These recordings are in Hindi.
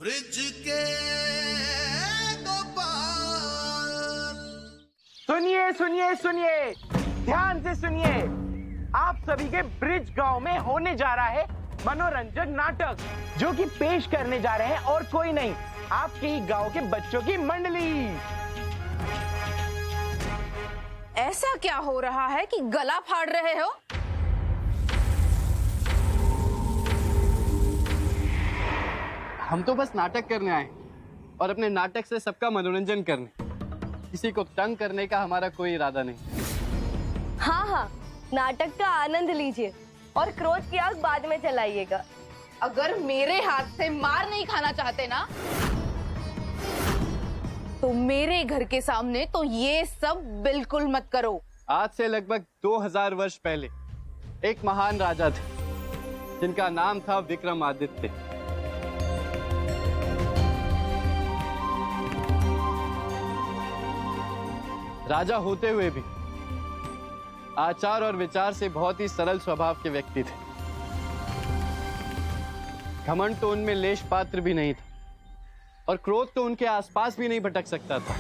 ब्रिज के दो पार। सुनिए सुनिए सुनिए, ध्यान से सुनिए। आप सभी के ब्रिज गांव में होने जा रहा है मनोरंजन नाटक, जो कि पेश करने जा रहे हैं और कोई नहीं, आपके ही गांव के बच्चों की मंडली। ऐसा क्या हो रहा है कि गला फाड़ रहे हो? हम तो बस नाटक करने आए और अपने नाटक से सबका मनोरंजन करने, किसी को तंग करने का हमारा कोई इरादा नहीं। हाँ, नाटक का आनंद लीजिए और क्रोध की आग बाद में चलाइएगा। अगर मेरे हाथ से मार नहीं खाना चाहते ना, तो मेरे घर के सामने तो ये सब बिल्कुल मत करो। आज से लगभग 2000 वर्ष पहले एक महान राजा थे जिनका नाम था विक्रमादित्य। राजा होते हुए भी आचार और विचार से बहुत ही सरल स्वभाव के व्यक्ति थे। घमंड तो उनमें लेश पात्र भी नहीं था और क्रोध तो उनके आसपास भी नहीं भटक सकता था।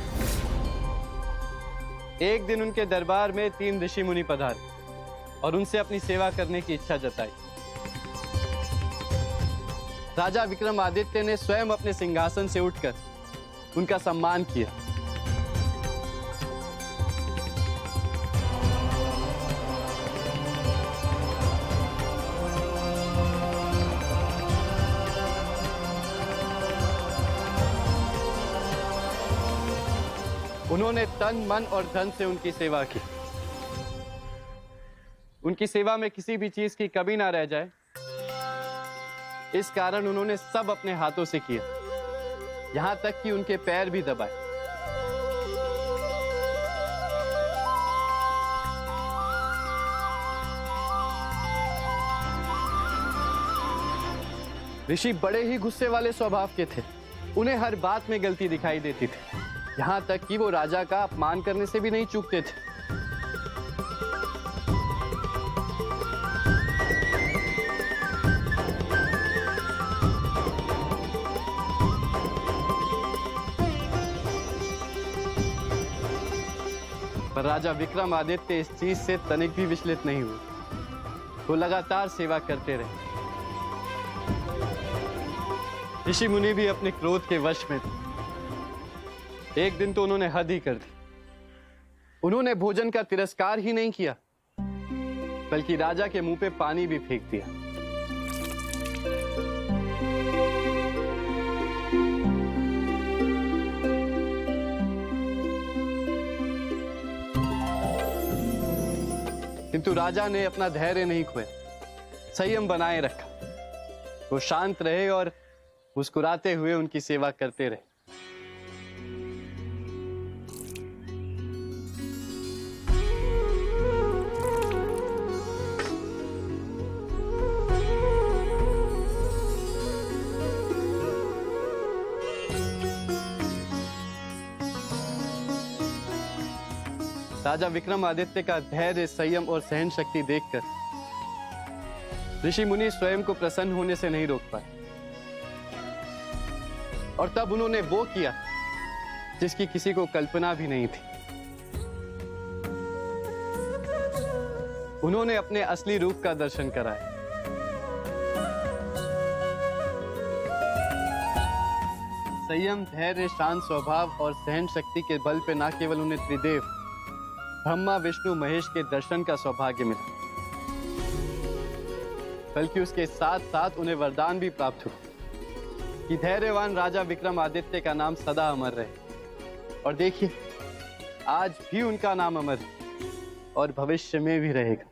एक दिन उनके दरबार में 3 ऋषि मुनि पधारे और उनसे अपनी सेवा करने की इच्छा जताई। राजा विक्रमादित्य ने स्वयं अपने सिंहासन से उठकर उनका सम्मान किया। उन्होंने तन मन और धन से उनकी सेवा की। उनकी सेवा में किसी भी चीज की कमी ना रह जाए, इस कारण उन्होंने सब अपने हाथों से किया, यहां तक कि उनके पैर भी दबाए। ऋषि बड़े ही गुस्से वाले स्वभाव के थे। उन्हें हर बात में गलती दिखाई देती थी, यहां तक कि वो राजा का अपमान करने से भी नहीं चूकते थे। पर राजा विक्रमादित्य इस चीज से तनिक भी विचलित नहीं हुए। वो लगातार सेवा करते रहे। ऋषि मुनि भी अपने क्रोध के वश में थे। एक दिन तो उन्होंने हद ही कर दी। उन्होंने भोजन का तिरस्कार ही नहीं किया, बल्कि राजा के मुंह पे पानी भी फेंक दिया। किंतु राजा ने अपना धैर्य नहीं खोया, संयम बनाए रखा। वो शांत रहे और मुस्कुराते हुए उनकी सेवा करते रहे। राजा विक्रमादित्य का धैर्य, संयम और सहन शक्ति देखकर ऋषि मुनि स्वयं को प्रसन्न होने से नहीं रोक पाए। और तब उन्होंने वो किया जिसकी किसी को कल्पना भी नहीं थी। उन्होंने अपने असली रूप का दर्शन कराया। संयम, धैर्य, शांत स्वभाव और सहन शक्ति के बल पे न केवल उन्हें त्रिदेव ब्रह्मा, विष्णु, महेश के दर्शन का सौभाग्य मिला, बल्कि उसके साथ साथ उन्हें वरदान भी प्राप्त हुआ कि धैर्यवान राजा विक्रमादित्य का नाम सदा अमर रहे। और देखिए, आज भी उनका नाम अमर है और भविष्य में भी रहेगा।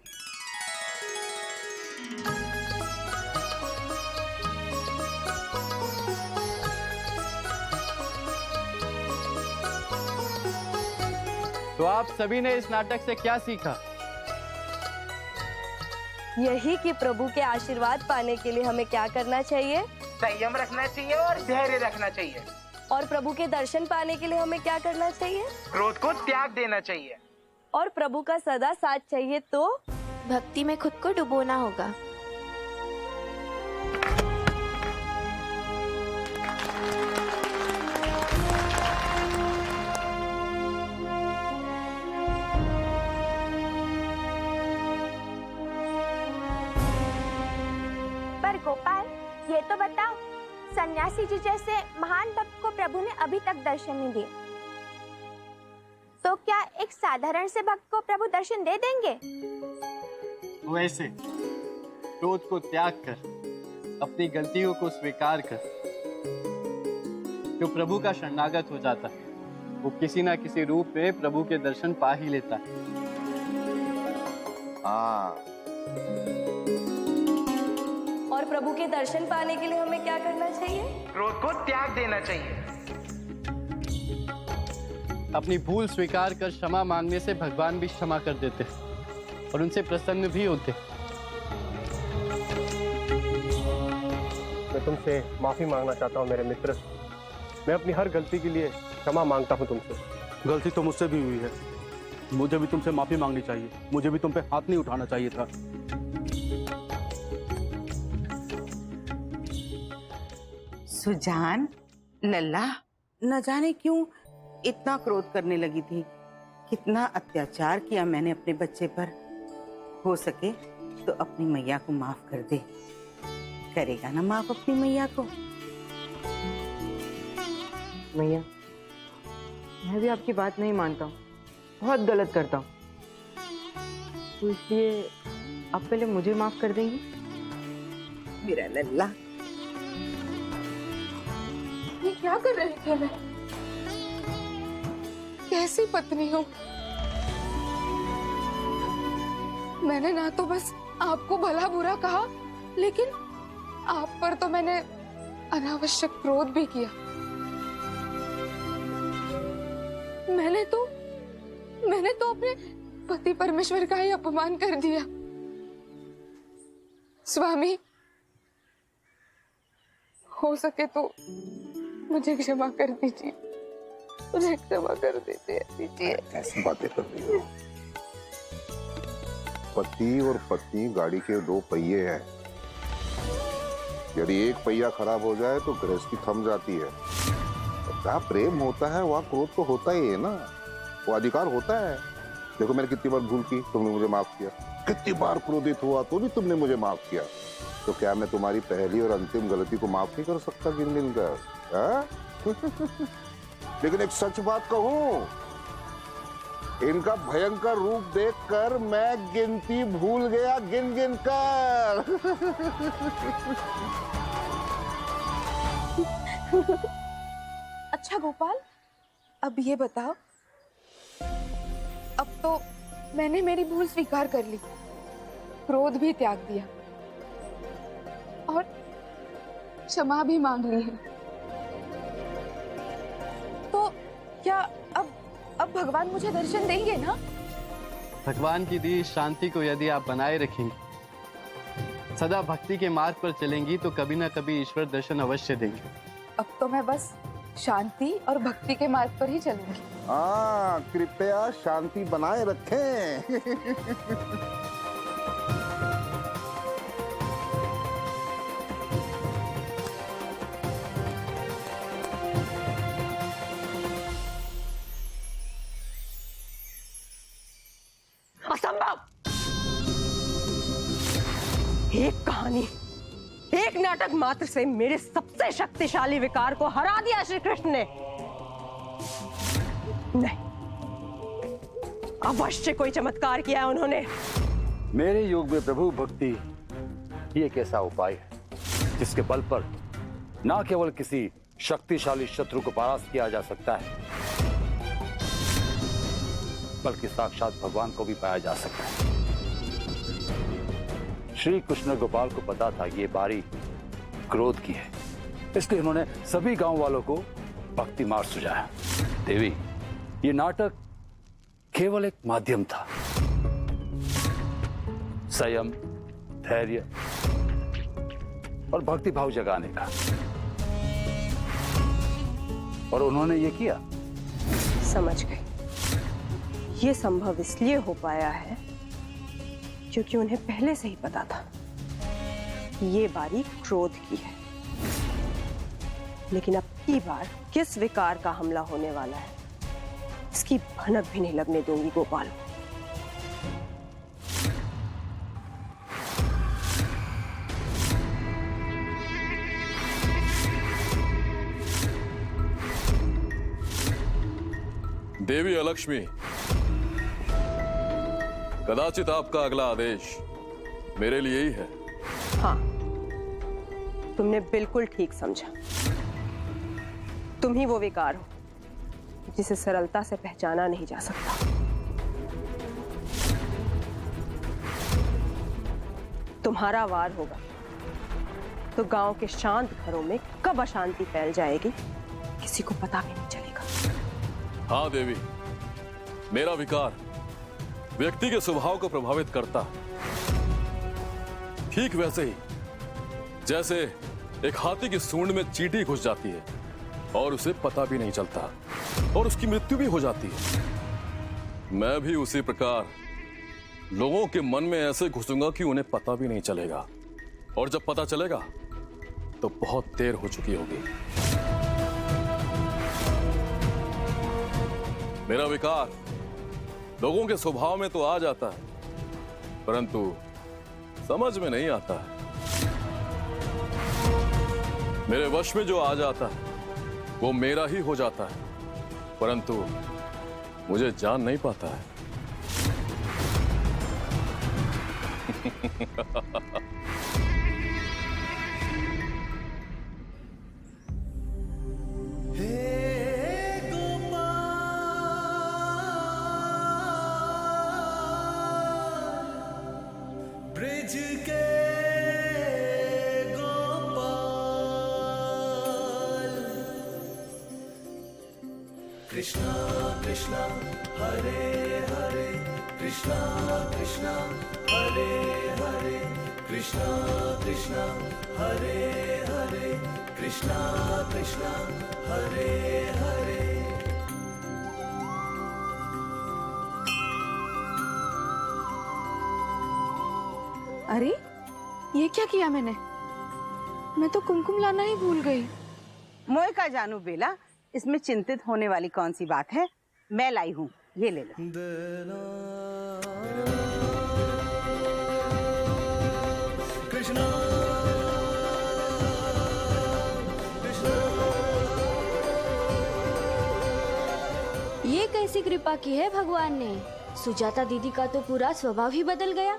तो आप सभी ने इस नाटक से क्या सीखा? यही कि प्रभु के आशीर्वाद पाने के लिए हमें क्या करना चाहिए? संयम रखना चाहिए और धैर्य रखना चाहिए। और प्रभु के दर्शन पाने के लिए हमें क्या करना चाहिए? क्रोध को त्याग देना चाहिए। और प्रभु का सदा साथ चाहिए तो भक्ति में खुद को डुबोना होगा। सन्यासी जी जैसे महान भक्त को प्रभु ने अभी तक दर्शन नहीं दिए, तो क्या एक साधारण से भक्त को प्रभु दर्शन दे देंगे? वैसे क्रोध को त्याग कर अपनी गलतियों को स्वीकार कर जो प्रभु का शरणागत हो जाता है वो किसी ना किसी रूप में प्रभु के दर्शन पा ही लेता है। हाँ, और प्रभु के दर्शन पाने के लिए हमें क्या करना चाहिए? क्रोध को त्याग देना चाहिए। अपनी भूल स्वीकार कर क्षमा मांगने से भगवान भी क्षमा कर देते हैं और उनसे प्रसन्न भी होते। मैं तुमसे माफी मांगना चाहता हूँ मेरे मित्र। मैं अपनी हर गलती के लिए क्षमा मांगता हूँ तुमसे। गलती तो मुझसे भी हुई है, मुझे भी तुमसे माफी मांगनी चाहिए, मुझे भी तुम पे हाथ नहीं उठाना चाहिए था। सुजान, लल्ला, न जाने क्यों इतना क्रोध करने लगी थी। कितना अत्याचार किया मैंने अपने बच्चे पर। हो सके तो अपनी मैया को माफ कर दे। करेगा ना माफ अपनी मैया को? मैया, मैं भी आपकी बात नहीं मानता हूँ, बहुत गलत करता हूँ, तो इसलिए आप पहले मुझे माफ कर देंगी? मेरा लल्ला, ये क्या कर रहे थे? मैं कैसी पत्नी हूँ? मैंने ना तो बस आपको भला बुरा कहा, लेकिन आप पर तो मैंने अनावश्यक क्रोध भी किया। मैंने तो अपने पति परमेश्वर का ही अपमान कर दिया। स्वामी, हो सके तो मुझे क्षमा कर दीजिए, मुझे क्षमा कर दीजिए। ऐसी बातें कर रही हो? पति और पत्नी गाड़ी के दो पहिए हैं। यदि एक पहिया खराब हो जाए तो गृहस्थी थम जाती है। जहाँ प्रेम होता है वहाँ क्रोध तो होता ही है ना, वो अधिकार होता है। देखो मैंने कितनी बार भूल की, तुमने मुझे माफ किया। कितनी बार क्रोधित हुआ तो भी तुमने मुझे माफ किया। तो क्या मैं तुम्हारी पहली और अंतिम गलती को माफ नहीं कर सकता गिन गिन कर? लेकिन एक सच बात कहूं, इनका भयंकर रूप देखकर मैं गिनती भूल गया, गिन गिन कर। अच्छा गोपाल, अब ये बताओ, अब तो मैंने मेरी भूल स्वीकार कर ली, क्रोध भी त्याग दिया और क्षमा भी मांग ली है, तो क्या अब भगवान मुझे दर्शन देंगे ना? भगवान की दी शांति को यदि आप बनाए रखेंगे, सदा भक्ति के मार्ग पर चलेंगी तो कभी ना कभी ईश्वर दर्शन अवश्य देंगे। अब तो मैं बस शांति और भक्ति के मार्ग पर ही चलूंगी। हाँ, कृपया शांति बनाए रखें। असंभव! एक कहानी, एक नाटक मात्र से मेरे सबसे शक्तिशाली विकार को हरा दिया श्री कृष्ण ने। नहीं, अवश्य कोई चमत्कार किया है उन्होंने। मेरे युग में प्रभु भक्ति ही एक ऐसा उपाय है जिसके बल पर न केवल किसी शक्तिशाली शत्रु को परास्त किया जा सकता है, बल्कि साक्षात भगवान को भी पाया जा सकता है। श्री कृष्ण गोपाल को पता था ये बारी क्रोध की है, इसलिए उन्होंने सभी गांव वालों को भक्ति मार्ग सुझाया। देवी, ये नाटक केवल एक माध्यम था, संयम, धैर्य और भक्ति भाव जगाने का, और उन्होंने ये किया। समझ गई। ये संभव इसलिए हो पाया है क्योंकि उन्हें पहले से ही पता था ये बारी क्रोध की है। लेकिन अब की बार किस विकार का हमला होने वाला है, इसकी भनक भी नहीं लगने दूंगी गोपाल को। देवी अलक्ष्मी, कदाचित आपका अगला आदेश मेरे लिए ही है। हाँ, तुमने बिल्कुल ठीक समझा। तुम ही वो विकार हो जिसे सरलता से पहचाना नहीं जा सकता। तुम्हारा वार होगा तो गांव के शांत घरों में कब अशांति फैल जाएगी किसी को पता भी नहीं चलेगा। हाँ देवी, मेरा विकार व्यक्ति के स्वभाव को प्रभावित करता है, ठीक वैसे ही जैसे एक हाथी की सूंड में चींटी घुस जाती है और उसे पता भी नहीं चलता और उसकी मृत्यु भी हो जाती है। मैं भी उसी प्रकार लोगों के मन में ऐसे घुसूंगा कि उन्हें पता भी नहीं चलेगा, और जब पता चलेगा तो बहुत देर हो चुकी होगी। मेरा विकार लोगों के स्वभाव में तो आ जाता है, परंतु समझ में नहीं आता है। मेरे वश में जो आ जाता है वो मेरा ही हो जाता है, परंतु मुझे जान नहीं पाता है। ब्रिज के गोपाल, कृष्णा कृष्णा हरे हरे, कृष्णा कृष्णा हरे हरे, कृष्णा कृष्णा हरे हरे, कृष्णा कृष्णा हरे हरे। अरे ये क्या किया मैंने? मैं तो कुमकुम लाना ही भूल गई। मोए का जानू बेला, इसमें चिंतित होने वाली कौन सी बात है? मैं लाई हूँ, ये ले लो। कृष्णा ये कैसी कृपा की है भगवान ने? सुजाता दीदी का तो पूरा स्वभाव ही बदल गया।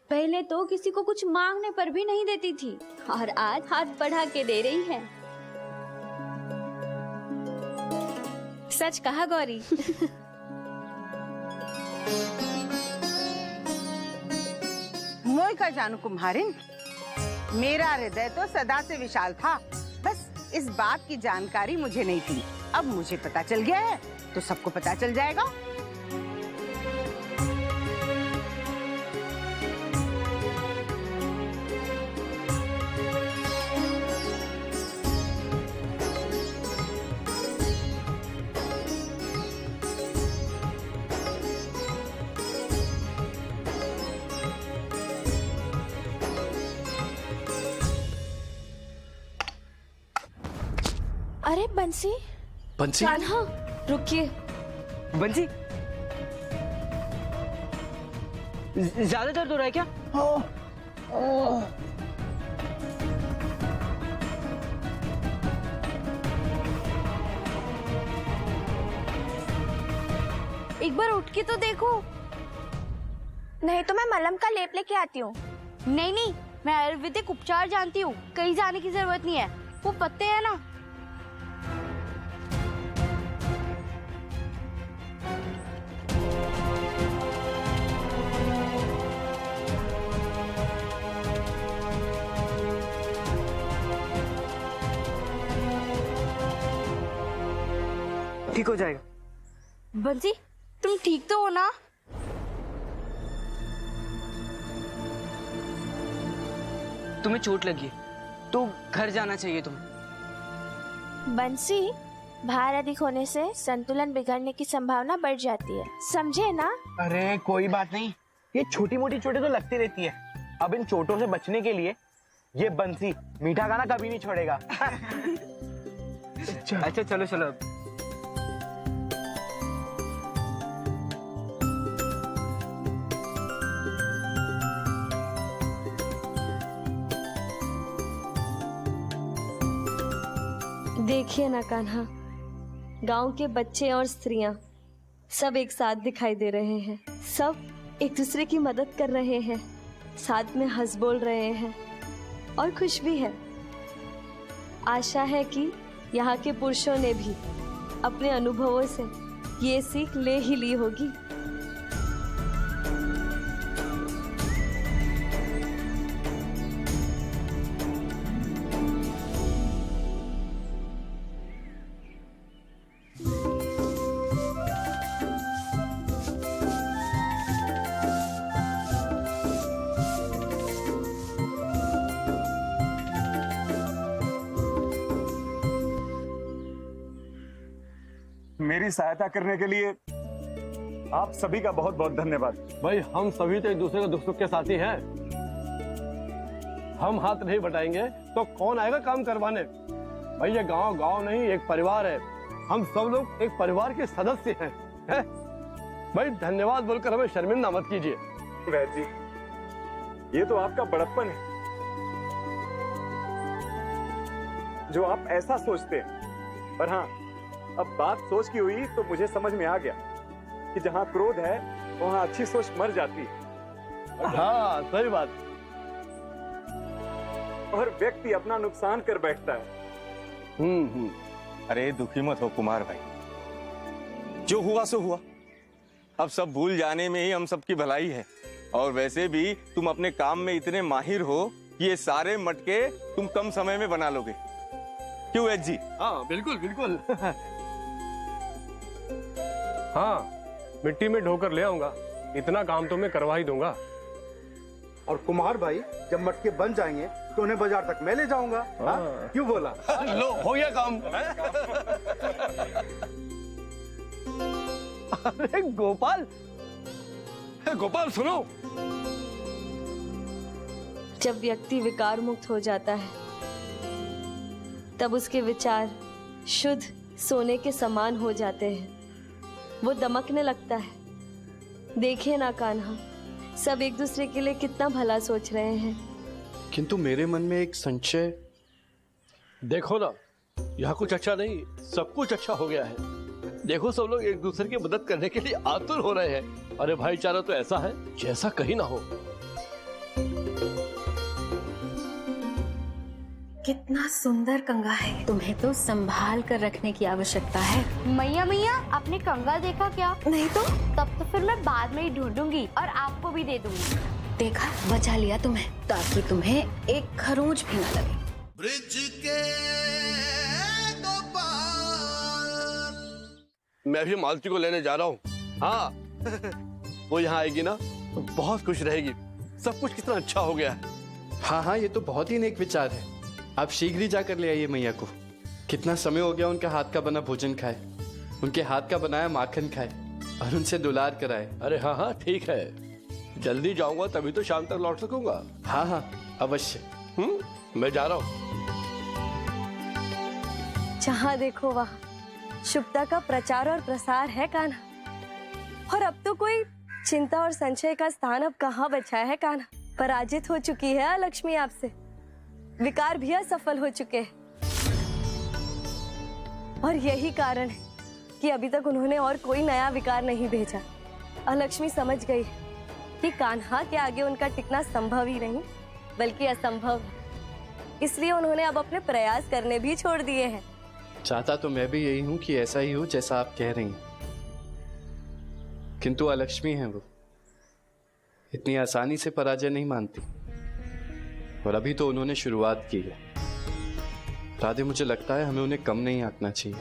पहले तो किसी को कुछ मांगने पर भी नहीं देती थी और आज हाथ बढ़ा के दे रही है। सच कहा गौरी। मोए का जानू कुम्हारिन, मेरा हृदय तो सदा से विशाल था, बस इस बात की जानकारी मुझे नहीं थी। अब मुझे पता चल गया है तो सबको पता चल जाएगा। अरे बंसी, बंसी, कान्हा, रुकिए। बंसी, ज्यादा दर्द हो रहा है क्या? एक बार उठ के तो देखो। नहीं तो मैं मलहम का लेप लेके आती हूँ। नहीं नहीं, मैं आयुर्वेदिक उपचार जानती हूँ, कहीं जाने की जरूरत नहीं है। वो पत्ते हैं ना। ठीक हो जाएगा। बंसी, तुम ठीक तो हो ना? तुम्हें चोट लगी है तो घर जाना चाहिए तुम्हें। बंसी, भार अधिक होने से संतुलन बिगड़ने की संभावना बढ़ जाती है, समझे ना? अरे कोई बात नहीं, ये छोटी मोटी चोटें तो लगती रहती है। अब इन चोटों से बचने के लिए ये बंसी मीठा गाना कभी नहीं छोड़ेगा। अच्छा चलो चलो। देखिए ना कान्हा, गांव के बच्चे और स्त्रियां सब एक साथ दिखाई दे रहे हैं। सब एक दूसरे की मदद कर रहे हैं, साथ में हंस बोल रहे हैं और खुश भी है। आशा है कि यहाँ के पुरुषों ने भी अपने अनुभवों से ये सीख ले ही ली होगी। मेरी सहायता करने के लिए आप सभी का बहुत बहुत धन्यवाद। भाई हम सभी तो एक दूसरे के दुख सुख के साथी हैं। हम हाथ नहीं बटाएंगे तो कौन आएगा काम करवाने। भाई ये गांव गांव नहीं, एक परिवार है। हम सब लोग एक परिवार के सदस्य हैं, है? भाई धन्यवाद बोलकर हमें शर्मिंदा मत कीजिए। वैद जी, ये तो आपका बड़प्पन है जो आप ऐसा सोचते हैं। पर हाँ, अब बात सोच की हुई तो मुझे समझ में आ गया कि जहां क्रोध है वहां अच्छी सोच मर जाती है। हाँ सही बात। और व्यक्ति अपना नुकसान कर बैठता है। अरे दुखी मत हो कुमार भाई, जो हुआ सो हुआ। अब सब भूल जाने में ही हम सबकी भलाई है। और वैसे भी तुम अपने काम में इतने माहिर हो कि ये सारे मटके तुम कम समय में बना लोगे। क्यों वैद जी? हाँ बिल्कुल बिल्कुल। हाँ, मिट्टी में ढोकर ले आऊंगा, इतना काम तो मैं करवा ही दूंगा। और कुमार भाई जब मटके बन जाएंगे तो उन्हें बाजार तक मैं ले जाऊंगा। हाँ? क्यों बोला? लो हो गया काम। अरे गोपाल, गोपाल सुनो। जब व्यक्ति विकार मुक्त हो जाता है तब उसके विचार शुद्ध सोने के समान हो जाते हैं। वो दमकने लगता है। देखिए ना कान्हा, सब एक दूसरे के लिए कितना भला सोच रहे हैं। किंतु मेरे मन में एक संशय। देखो ना, यहाँ कुछ अच्छा नहीं, सब कुछ अच्छा हो गया है। देखो सब लोग एक दूसरे की मदद करने के लिए आतुर हो रहे हैं। अरे भाईचारा तो ऐसा है जैसा कहीं ना हो। कितना सुंदर कंगा है, तुम्हें तो संभाल कर रखने की आवश्यकता है। मैया मैया, आपने कंगा देखा क्या? नहीं तो तब तो फिर मैं बाद में ही ढूंढूंगी और आपको भी दे दूंगी। देखा, बचा लिया तुम्हें, ताकि तुम्हें एक खरोंच भी ना लगे। ब्रिज के मैं भी मालती को लेने जा रहा हूँ। हाँ, वो यहाँ आएगी ना तो बहुत खुश रहेगी। सब कुछ कितना अच्छा हो गया है। हाँ हाँ, ये तो बहुत ही नेक विचार है। आप शीघ्र ही जाकर ले आइए मैया को। कितना समय हो गया उनका हाथ का बना भोजन खाए, उनके हाथ का बनाया माखन खाए और उनसे दुलार कराए। अरे हाँ हाँ ठीक है, जल्दी जाऊंगा तभी तो शाम तक लौट सकूंगा। हाँ हाँ अवश्य। मैं जा रहा हूँ। जहाँ देखो वहाँ शुभता का प्रचार और प्रसार है कान्हा। और अब तो कोई चिंता और संशय का स्थान अब कहाँ बचा है कान्हा। पराजित हो चुकी है लक्ष्मी आपसे, विकार भी असफल हो चुके हैं। और यही कारण है कि अभी तक उन्होंने और कोई नया विकार नहीं भेजा। अलक्ष्मी समझ गई कि कान्हा के आगे उनका टिकना संभव ही नहीं बल्कि असंभव है। इसलिए उन्होंने अब अपने प्रयास करने भी छोड़ दिए हैं। चाहता तो मैं भी यही हूं कि ऐसा ही हो जैसा आप कह रही हैं, किंतु अलक्ष्मी है वो, इतनी आसानी से पराजय नहीं मानती। और अभी तो उन्होंने शुरुआत की है। राधे, मुझे लगता है हमें उन्हें कम नहीं आंकना चाहिए।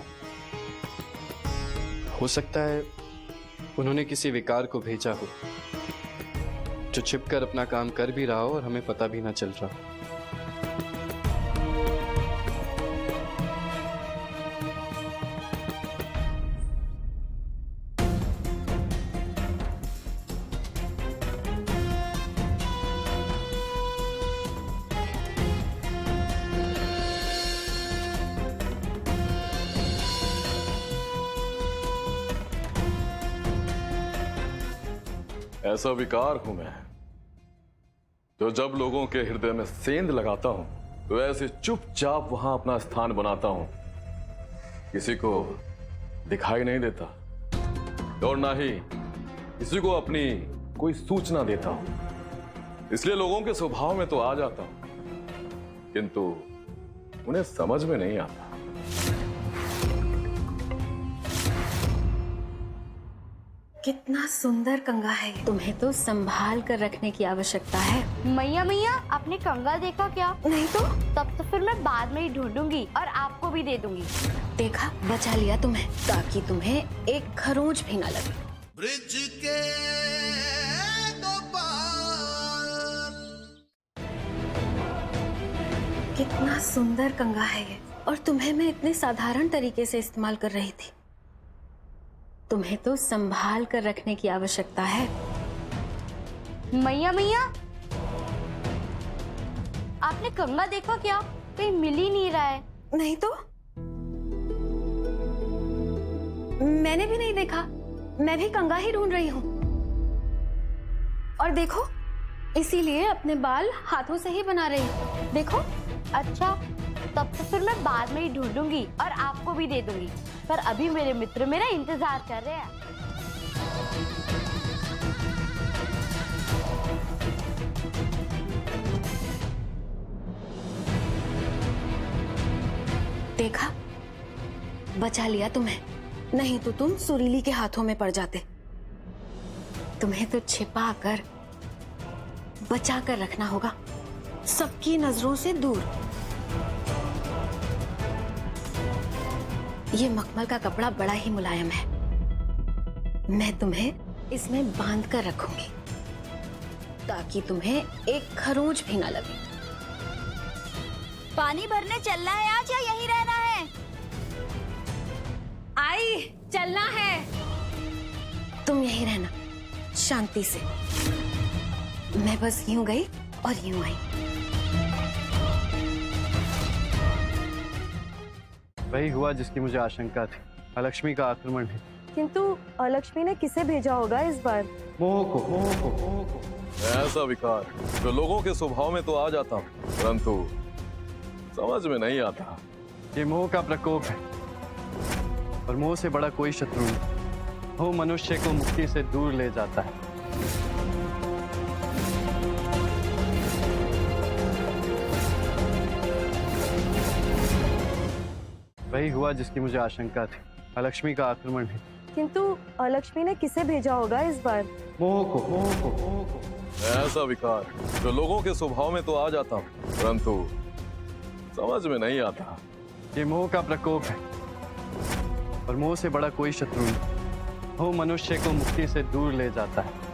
हो सकता है उन्होंने किसी विकार को भेजा हो जो छिपकर अपना काम कर भी रहा हो और हमें पता भी ना चल रहा हो। ऐसा विकार हूं मैं जो जब लोगों के हृदय में सेंध लगाता हूं तो ऐसे चुपचाप वहां अपना स्थान बनाता हूं। किसी को दिखाई नहीं देता और ना ही किसी को अपनी कोई सूचना देता हूं। इसलिए लोगों के स्वभाव में तो आ जाता हूं, किंतु उन्हें समझ में नहीं आता। कितना सुंदर कंगा है ये। तुम्हें तो संभाल कर रखने की आवश्यकता है। मैया मैया, आपने कंगा देखा क्या? नहीं तो तब तो फिर मैं बाद में ही ढूंढूंगी और आपको भी दे दूंगी। देखा, बचा लिया तुम्हें, ताकि तुम्हें एक खरोंच भी ना लगे। ब्रिज के दो पार। कितना सुंदर कंगा है ये, और तुम्हें मैं इतने साधारण तरीके से इस्तेमाल कर रही थी। तुम्हें तो संभाल कर रखने की आवश्यकता है। मैया मैया, आपने कंगा देखा क्या? कहीं मिल ही नहीं रहा है। नहीं तो मैंने भी नहीं देखा, मैं भी कंगा ही ढूंढ रही हूँ। और देखो, इसीलिए अपने बाल हाथों से ही बना रही हूँ। देखो। अच्छा, तब तो फिर मैं बाद में ही ढूंढूंगी और आपको भी दे दूंगी। पर अभी मेरे मित्र मेरा इंतजार कर रहे हैं। देखा, बचा लिया तुम्हें, नहीं तो तुम सुरीली के हाथों में पड़ जाते। तुम्हें तो छिपा कर, बचा कर रखना होगा, सबकी नजरों से दूर। ये मखमल का कपड़ा बड़ा ही मुलायम है, मैं तुम्हें इसमें बांध कर रखूंगी, ताकि तुम्हें एक खरोंच भी ना लगे। पानी भरने चलना है आज या यहीं रहना है? आई, चलना है। तुम यहीं रहना, शांति से। मैं बस यूं गई और यूं आई। वही हुआ जिसकी मुझे आशंका थी। अलक्ष्मी का आक्रमण है। किंतु अलक्ष्मी ने किसे भेजा होगा इस बार? मोह को। ऐसा विकार जो लोगों के स्वभाव में तो आ जाता हूँ, परंतु समझ में नहीं आता। ये मोह का प्रकोप है, और मोह से बड़ा कोई शत्रु नहीं। मोह मनुष्य को मुक्ति से दूर ले जाता है। वही हुआ जिसकी मुझे आशंका थी। अलक्ष्मी का आक्रमण है। किंतु अलक्ष्मी ने किसे भेजा होगा इस बार? मोह को। ऐसा विकार जो लोगों के स्वभाव में तो आ जाता हूँ, परंतु समझ में नहीं आता। ये मोह का प्रकोप है, और मोह से बड़ा कोई शत्रु नहीं। मोह मनुष्य को मुक्ति से दूर ले जाता है।